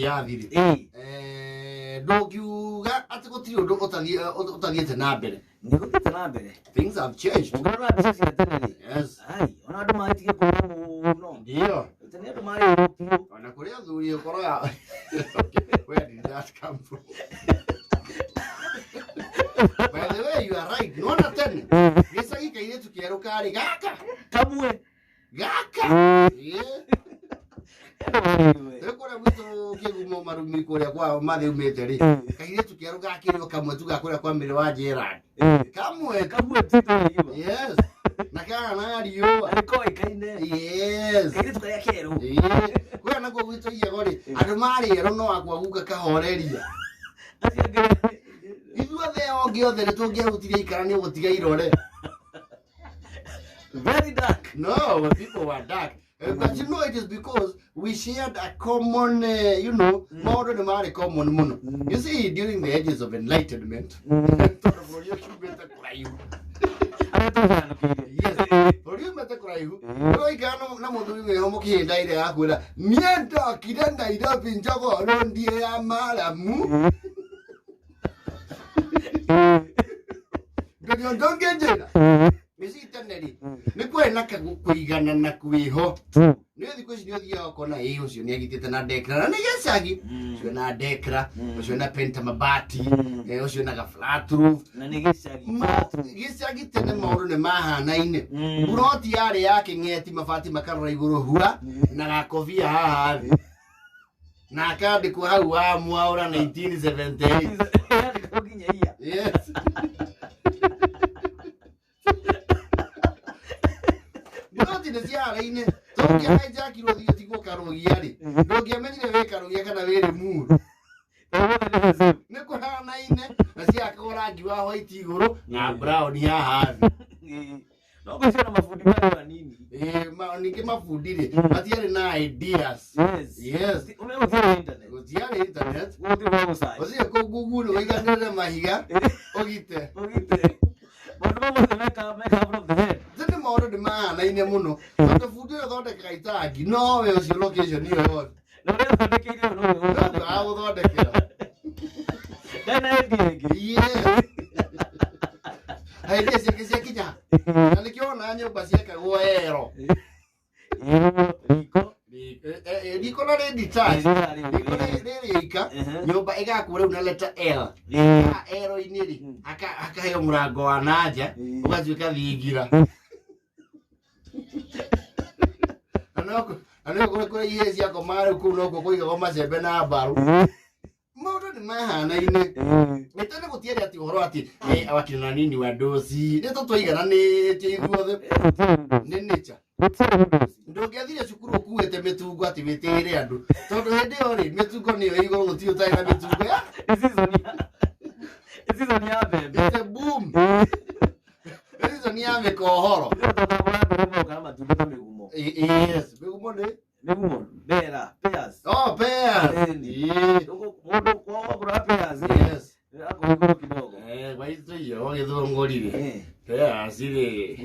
yathiri ndokiuga ati gutiri undu utathiete na mbere ndiguthiete na mbere things have changed ngorora mbica cia tene yes ai ona andu matige kuona muno ndio tene andu mari piu ona kuria thuri ukoro ya where did that come from by the way you are right no na tene gicagi kaire tukieru kari gaka kamwe gaka yeah ekora wito kigumo marumi kuria kwa mathe umete ri kaire tukiaru gakiri kamwe tugakuria kwa mbere wa Gerard kamwe tito yiwa yes na kana rio ariko ikaine yes kaire tukaria keru kwa nako wito yegori andu mari ero no akwa guka kahoreria ithuothe onge othe nitungiahutirie ikarani gutiga irore very dark no people were dark. But you know it is because we shared a common, more than a common mono. You see, during the ages of enlightenment, yes, for you better cry. No, ikano na mudu we homo ki ndaire akwira. Mienta kidanda ida pinjago rondi ya malamu. Don't get it. Misi taneri ni kwena kuigana na kwiho ni thiko ici ni othia kona ucio ni agitite na dekra na ni gicagi ucio na dekra ucio na penta mabati ucio na flat roof na ni gicagi tene mauru ni mahanaine buroti yari yake ngeti mabati makarora iguru hura na gakofia haha thi na kandi kwa hau wa mwaura 1978 yes Buroti ciara-inĩ tũngĩaja kiro thio tigwo karogia rĩ ndũngĩamenyire wĩ karogia kana wĩrĩ muru nĩ kũhanaine na ciakagwo rangi wa white igũrũ na brown haha thĩ no gũciona mabundi mari manini ningĩ mabundi rĩ matiarĩ na ideas yes gũtiarĩ internet ũthiĩ kũu Google ũiganĩrĩre mahiga ũgite maũndũ mamwe meka from the head maũndũ nĩ mahanaine mũno tondũ bundi ũyũ thondekaga itangi nowe ũcio location iyo yothe na ũrĩa thondekeire no gũthondekera ndana ĩngĩ idea ciake cia kinya na nĩkĩo ona nyũmba ciakagwo ero riko na rĩ detached riko rĩ ika nyũmba ĩgakwo rĩu na letter L ero-inĩ rĩ akaheo mũrango wa nanja ũgatuĩka thingira ano kũrĩ ihe ciako marĩ kũu no kuo kũigagwo macembe na mbaru maũndũ nĩ mahanaine tene gũtiarĩ atĩ ũhoro atĩ wakina nini wa dosi nĩ tũtũigananĩtie ithuothe nĩ nature ndũngĩathire cukuru ũkuĩte mĩtungo atĩ wĩtĩĩre andũ tondũ hĩndĩ ĩyo rĩ mĩtungo nĩyo igũrũ gũtirĩ ũtarĩ na mĩtungo ya season ya mbembe it's a boom season ya mĩkohoro yes mĩgumo nĩ bera pears pears mundu kwa pears yes akuguru kidogo waito iyo githongorire pears rĩ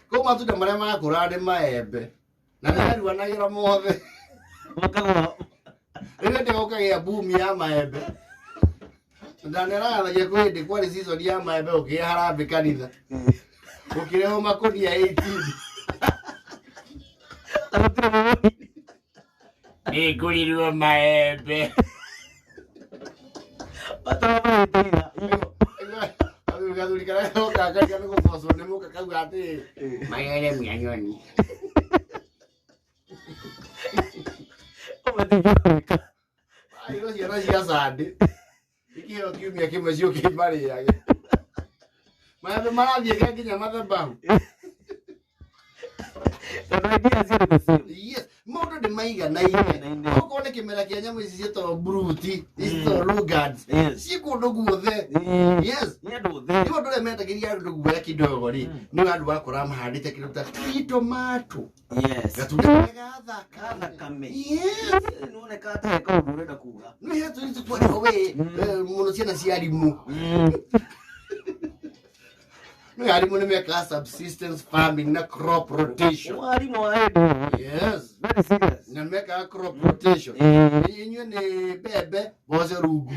ko matunda marĩa makũra nĩ maembe na nĩaruanagira mothe makagwa rĩrĩa ndĩgũkagĩa boom ya maembe ndaneragathagia kwĩ hĩndĩ kwarĩ season ya maembe ũkĩrĩa harambĩ kanitha ũkĩreho makũnia 18 nĩngũrirwo maembe gathuri karĩa gokagaria nĩ gũbocwo nĩ mũka kauga atĩ magere mĩanyoni icio ciana cia Sunday ikĩheo kiumia kĩmwe ciũke imarĩage maembe marathiĩ nginya mathabahu yes mũndũ ndĩmaiganaine okorwo nĩ kĩmera kĩa nyamũ ici ciĩtagwo bruti ciĩtagwo lugard ciĩ kũndũ guothe yes nĩ andũ ũrĩa mendagĩria andũ guoya kidogo rĩ nĩ andũ wakora mahandĩte kĩndũ ta tomato gatunda kega thakame nĩwoneka ta kaũndũ ũrenda kuga nĩ hetũ tũtwarĩho we mũno ciana cia arimũ no arimu nimeka subsistence farming na crop rotation. Mwalimu wa Edo. Yes. Very serious. Nimeka crop rotation. Inyo ni bebe boze rugu.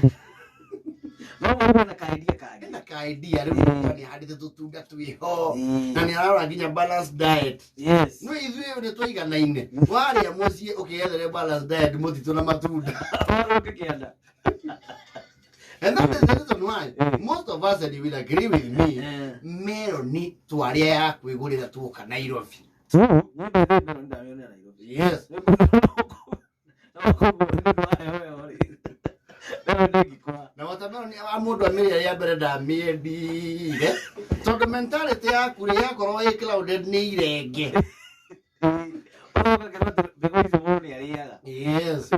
No mwalimu na kaidia kage. Na kaidia rimu ni hadi tutunda tuiho. Na ni ara ginya balanced diet. Yes. No ithuĩ nĩ tũiganaine. Warĩa mũciĩ ũkĩethere balanced diet mũtitũ na matunda. Ukienda. And that is the reason why most of us, and you will agree with me, meroni twarĩa ya kwĩgũrĩra tuoka Nairobi. Yes. Na watermelon ya mũndũ amĩrĩa ya mbere ndamĩendire. Tondũ mentality yaku rĩ yakorwo ĩ clouded nĩ irenge. Yes.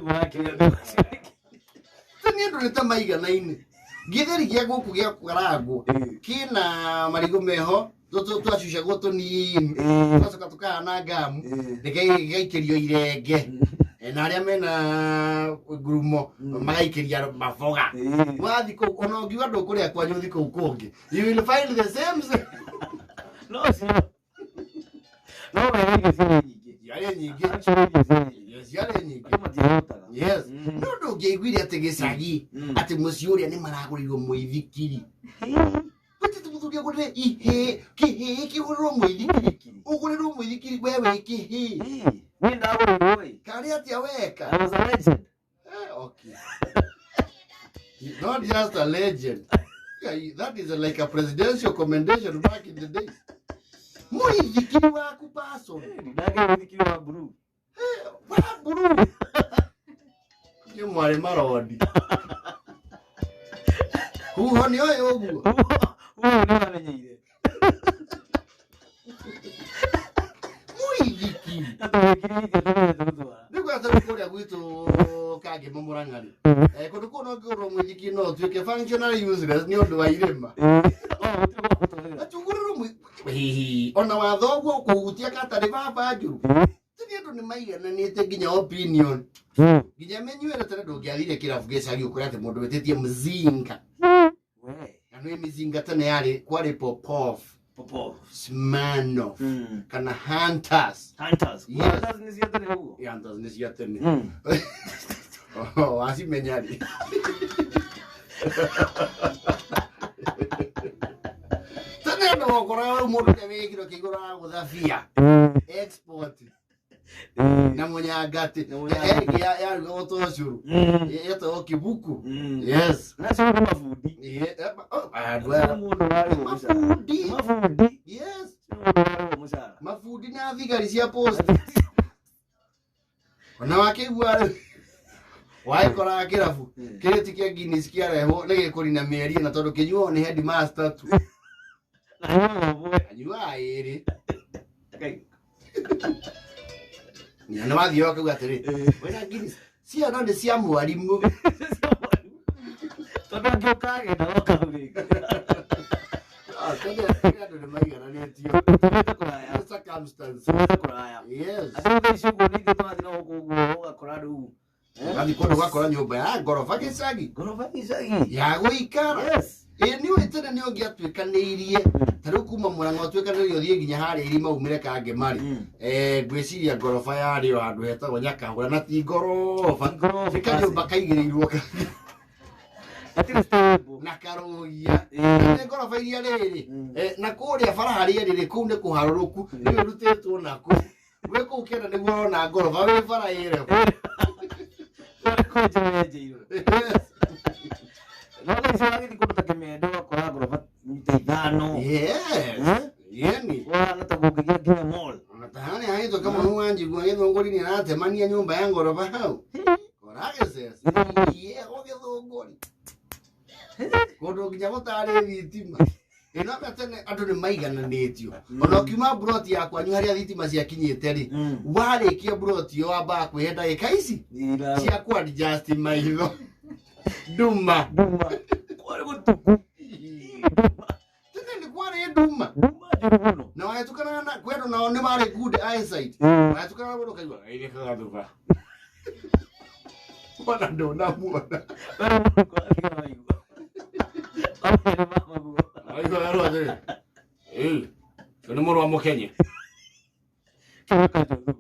Tani ndo nita maiganaine. Githeri gĩa gũkũ gĩa kwaragwo kina marigo meho twacusha gũtũ nini twacoka tukahana ngamu ndĩgaikĩrio irenge na arĩa mena ngurumo magaikĩria maboga wathi kũu ona ũngiuga ndũkũrĩa kwanyu ũthi kũu kũngĩ you will find the same No, sir. No, yale nyingĩ yes yale nyingĩ matihotaga. yes no ndũngĩiguire atĩ gĩcagi atĩ mũciĩ ũrĩa nĩ maragũrĩirwo mũithikiri Wati tumutulia kule ihe kihe kihuriro mwithikiri uguriro mwithikiri wewe kihe mimi ndago wewe kali ati aweka I was a legend. Okay. He's not just a legend. That is like a presidential commendation back in the days. Mwithikiri waku person Ndago mwithikiri wa blue. Wa blue. Ni mwari marodi. Huho ni oyo oguo. Huo ni wamenyeire. Mwithikiri. Atawekiri ndio ndio. Niko ata kuria gwitu kage mumurangari. Kundu kuno ngoro mwithikiri no tuike functional useless ni undu wa irema. Atungururu hihi ona wathoguo kuhutia katari baba njuru. Tini andu ni maigananite nginya opinion. Nginya menyuere tene ndungiathire kirabu gicagi ukuri ati mundu wetitie mzinga. Anu mizinga tene yari kwari Popov. Smirnoff. Kana Hunters. Yes. Hunters ni cia tene huo. Hunters ni cia tene. Oh, asi menyari. Tene ndo okora mundu wekiro kigura guthafia. Export. Na munyangati ya goto curu yeto kibuku yes Na sio mafundi. Mundu wali mafundi. Yes Musara. mafundi na thigari cia post ona wakigua waikora kirabu kireti kia Guinness kia reho nige kuri na mieri na tondu kinyuo ni headmaster tu anyua iri na wathi okaga atiri wena Guinness cia no ndi cia mwarimu tondu ngĩũkage na okaurĩka tondu nĩ maigananĩtio tumĩte kũraya circumstance tumĩte kũraya yes andũ ici ũguo nĩ ithuĩ twathi no gũkũ ũgakora rĩu wathi kũndũ gakora nyũmba ya ngoroba gĩcagi ngoroba icagi ya gũikara yes ni wetene ni ũngĩatuĩkanĩirie tarĩu kuma Mũrang'a ũtuĩkanĩrie ũthiĩ nginya harĩa irima umĩre kange mari ngwĩciria ngoroba yarĩ o handũ hetagwo Nyakahũra na ti ngoroba nĩ kanyũmba kaigĩrĩirwo atirĩ stable na karũgia nĩ ngoroba iria rĩrĩ na kũrĩa bara harĩa rĩrĩ kũu nĩ kũharũrũku nĩ ũrutĩtwo nakũ gwĩ kũu kĩenda nĩguo ũrona ngoroba wĩ bara ĩrĩ no ici wagĩthi kũndũ ta Kĩmendo ũgakora ngoroba mita 5 yes yani wahana ta gũngĩgĩa nginya mall Natahani haitho kama nuanjigua gĩthũngũri nĩ aratemania nyũmba ya ngoroba hau korage sesa gĩthũngũri kũndũ nginya gũtarĩ thitima ĩno tene andũ nĩ maigananĩtio ona ũkiuma broti ya kwanyu harĩa thitima ciakinyĩte rĩ warĩkia broti ĩyo wambaga kwĩhe ndagĩka ici cia kuadjust maitho nduma kwarĩ gũtuku tene nĩ kwarĩ nduma na wahĩtũkana na kwendwo nao nĩ marĩ good eyesight wahĩtũkana na mũndũ kaigua ĩrĩkaga thuba ona ndũnamuona Nĩ mũrũ wa Mũkenya. Kĩreka njũthũ.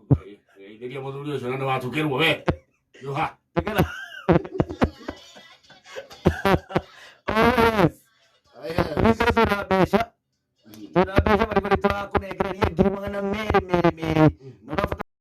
Nĩria mũthuri ũcio na nĩ watukĩrwo we. Yuha. Tegera.